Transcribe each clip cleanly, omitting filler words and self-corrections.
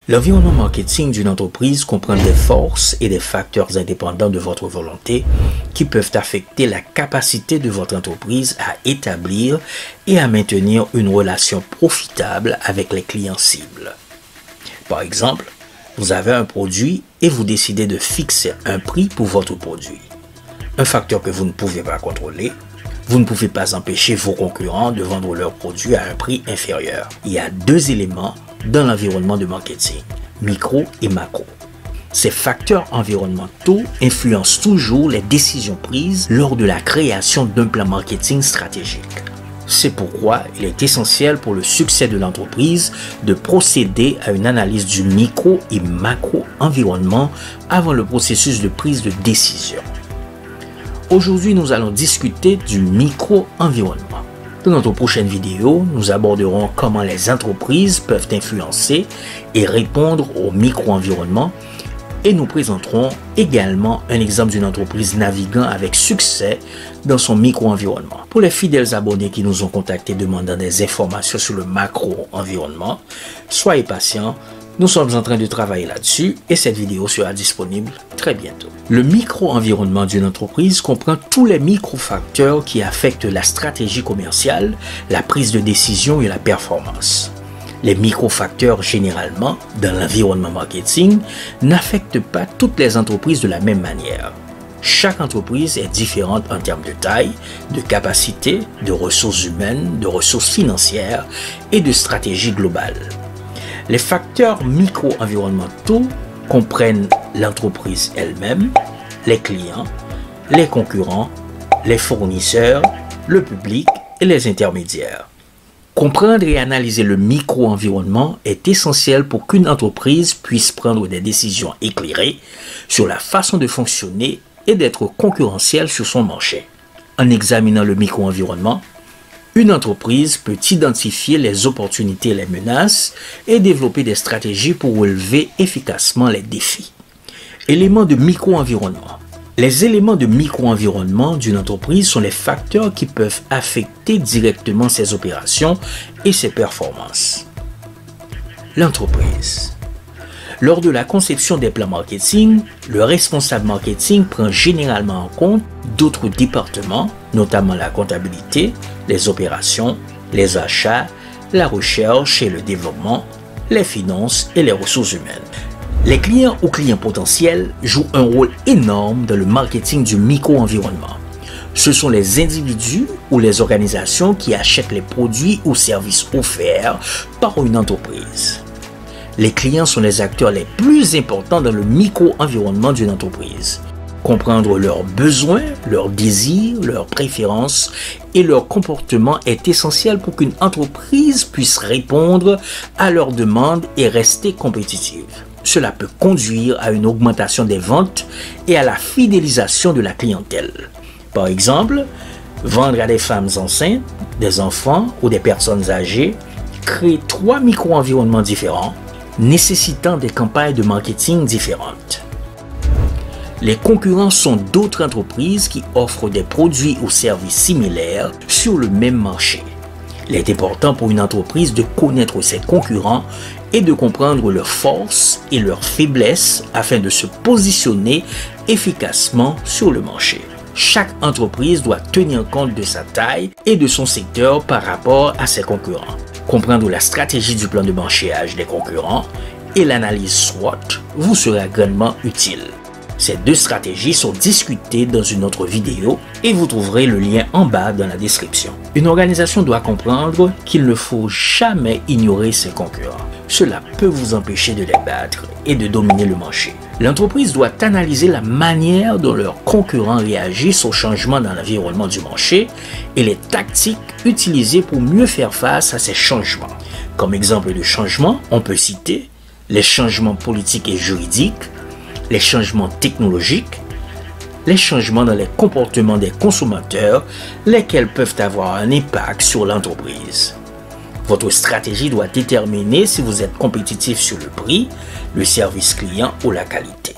L'environnement marketing d'une entreprise comprend des forces et des facteurs indépendants de votre volonté qui peuvent affecter la capacité de votre entreprise à établir et à maintenir une relation profitable avec les clients cibles. Par exemple, vous avez un produit et vous décidez de fixer un prix pour votre produit. Un facteur que vous ne pouvez pas contrôler. Vous ne pouvez pas empêcher vos concurrents de vendre leurs produits à un prix inférieur. Il y a deux éléments dans l'environnement de marketing, micro et macro. Ces facteurs environnementaux influencent toujours les décisions prises lors de la création d'un plan marketing stratégique. C'est pourquoi il est essentiel pour le succès de l'entreprise de procéder à une analyse du micro et macro-environnement avant le processus de prise de décision. Aujourd'hui, nous allons discuter du micro-environnement. Dans notre prochaine vidéo, nous aborderons comment les entreprises peuvent influencer et répondre au micro-environnement et nous présenterons également un exemple d'une entreprise naviguant avec succès dans son micro-environnement. Pour les fidèles abonnés qui nous ont contactés demandant des informations sur le macro-environnement, soyez patients, nous sommes en train de travailler là-dessus et cette vidéo sera disponible très bientôt. Le micro-environnement d'une entreprise comprend tous les micro-facteurs qui affectent la stratégie commerciale, la prise de décision et la performance. Les micro-facteurs, généralement, dans l'environnement marketing, n'affectent pas toutes les entreprises de la même manière. Chaque entreprise est différente en termes de taille, de capacité, de ressources humaines, de ressources financières et de stratégie globale. Les facteurs micro-environnementaux comprennent l'entreprise elle-même, les clients, les concurrents, les fournisseurs, le public et les intermédiaires. Comprendre et analyser le micro-environnement est essentiel pour qu'une entreprise puisse prendre des décisions éclairées sur la façon de fonctionner et d'être concurrentielle sur son marché. En examinant le micro-environnement, une entreprise peut identifier les opportunités et les menaces et développer des stratégies pour relever efficacement les défis. Éléments de micro-environnement. Les éléments de micro-environnement d'une entreprise sont les facteurs qui peuvent affecter directement ses opérations et ses performances. L'entreprise. Lors de la conception des plans marketing, le responsable marketing prend généralement en compte d'autres départements, notamment la comptabilité, les opérations, les achats, la recherche et le développement, les finances et les ressources humaines. Les clients ou clients potentiels jouent un rôle énorme dans le marketing du micro-environnement. Ce sont les individus ou les organisations qui achètent les produits ou services offerts par une entreprise. Les clients sont les acteurs les plus importants dans le micro-environnement d'une entreprise. Comprendre leurs besoins, leurs désirs, leurs préférences et leurs comportements est essentiel pour qu'une entreprise puisse répondre à leurs demandes et rester compétitive. Cela peut conduire à une augmentation des ventes et à la fidélisation de la clientèle. Par exemple, vendre à des femmes enceintes, des enfants ou des personnes âgées crée 3 micro-environnements différents, nécessitant des campagnes de marketing différentes. Les concurrents sont d'autres entreprises qui offrent des produits ou services similaires sur le même marché. Il est important pour une entreprise de connaître ses concurrents et de comprendre leurs forces et leurs faiblesses afin de se positionner efficacement sur le marché. Chaque entreprise doit tenir compte de sa taille et de son secteur par rapport à ses concurrents. Comprendre la stratégie du plan de marchéage des concurrents et l'analyse SWOT vous sera grandement utile. Ces deux stratégies sont discutées dans une autre vidéo et vous trouverez le lien en bas dans la description. Une organisation doit comprendre qu'il ne faut jamais ignorer ses concurrents. Cela peut vous empêcher de les battre et de dominer le marché. L'entreprise doit analyser la manière dont leurs concurrents réagissent aux changements dans l'environnement du marché et les tactiques utilisées pour mieux faire face à ces changements. Comme exemple de changements, on peut citer les changements politiques et juridiques, les changements technologiques, les changements dans les comportements des consommateurs, lesquels peuvent avoir un impact sur l'entreprise. Votre stratégie doit déterminer si vous êtes compétitif sur le prix, le service client ou la qualité.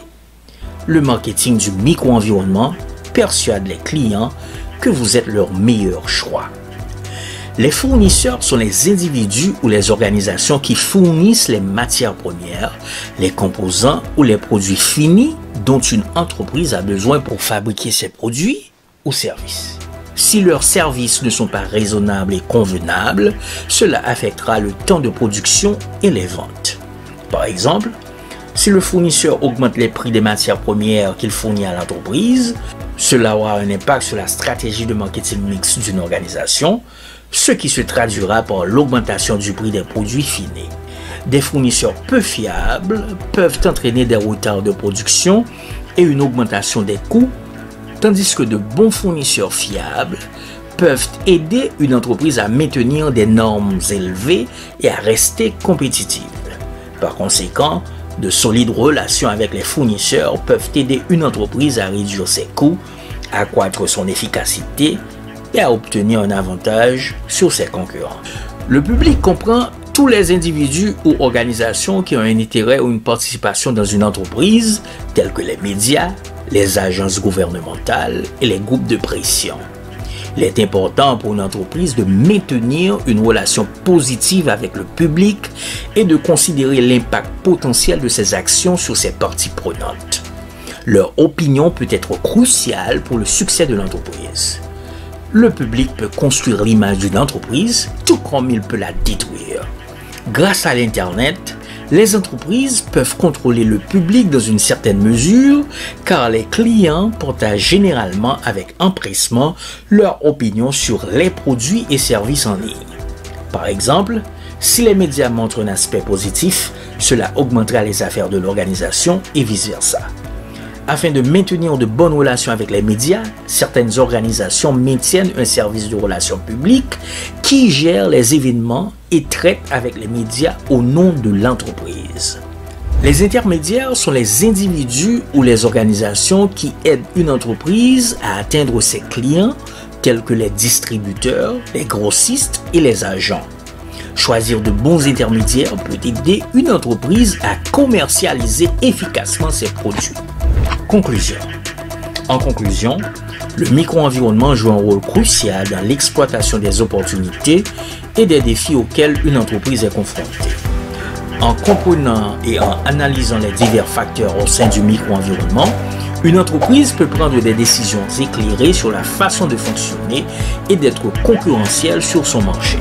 Le marketing du micro-environnement persuade les clients que vous êtes leur meilleur choix. Les fournisseurs sont les individus ou les organisations qui fournissent les matières premières, les composants ou les produits finis dont une entreprise a besoin pour fabriquer ses produits ou services. Si leurs services ne sont pas raisonnables et convenables, cela affectera le temps de production et les ventes. Par exemple, si le fournisseur augmente les prix des matières premières qu'il fournit à l'entreprise, cela aura un impact sur la stratégie de marketing mix d'une organisation, ce qui se traduira par l'augmentation du prix des produits finis. Des fournisseurs peu fiables peuvent entraîner des retards de production et une augmentation des coûts, tandis que de bons fournisseurs fiables peuvent aider une entreprise à maintenir des normes élevées et à rester compétitive. Par conséquent, de solides relations avec les fournisseurs peuvent aider une entreprise à réduire ses coûts, à accroître son efficacité et à obtenir un avantage sur ses concurrents. Le public comprend tous les individus ou organisations qui ont un intérêt ou une participation dans une entreprise, tels que les médias, les agences gouvernementales et les groupes de pression. Il est important pour une entreprise de maintenir une relation positive avec le public et de considérer l'impact potentiel de ses actions sur ses parties prenantes. Leur opinion peut être cruciale pour le succès de l'entreprise. Le public peut construire l'image d'une entreprise, tout comme il peut la détruire. Grâce à l'Internet, les entreprises peuvent contrôler le public dans une certaine mesure, car les clients partagent généralement avec empressement leur opinion sur les produits et services en ligne. Par exemple, si les médias montrent un aspect positif, cela augmentera les affaires de l'organisation et vice-versa. Afin de maintenir de bonnes relations avec les médias, certaines organisations maintiennent un service de relations publiques qui gère les événements et traite avec les médias au nom de l'entreprise. Les intermédiaires sont les individus ou les organisations qui aident une entreprise à atteindre ses clients, tels que les distributeurs, les grossistes et les agents. Choisir de bons intermédiaires peut aider une entreprise à commercialiser efficacement ses produits. Conclusion. En conclusion, le micro-environnement joue un rôle crucial dans l'exploitation des opportunités et des défis auxquels une entreprise est confrontée. En comprenant et en analysant les divers facteurs au sein du micro-environnement, une entreprise peut prendre des décisions éclairées sur la façon de fonctionner et d'être concurrentielle sur son marché.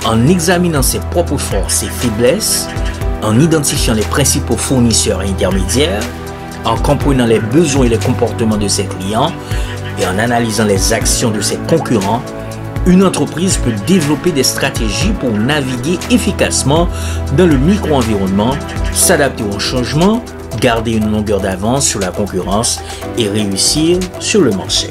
En examinant ses propres forces et faiblesses, en identifiant les principaux fournisseurs et intermédiaires, en comprenant les besoins et les comportements de ses clients et en analysant les actions de ses concurrents, une entreprise peut développer des stratégies pour naviguer efficacement dans le micro-environnement, s'adapter aux changements, garder une longueur d'avance sur la concurrence et réussir sur le marché.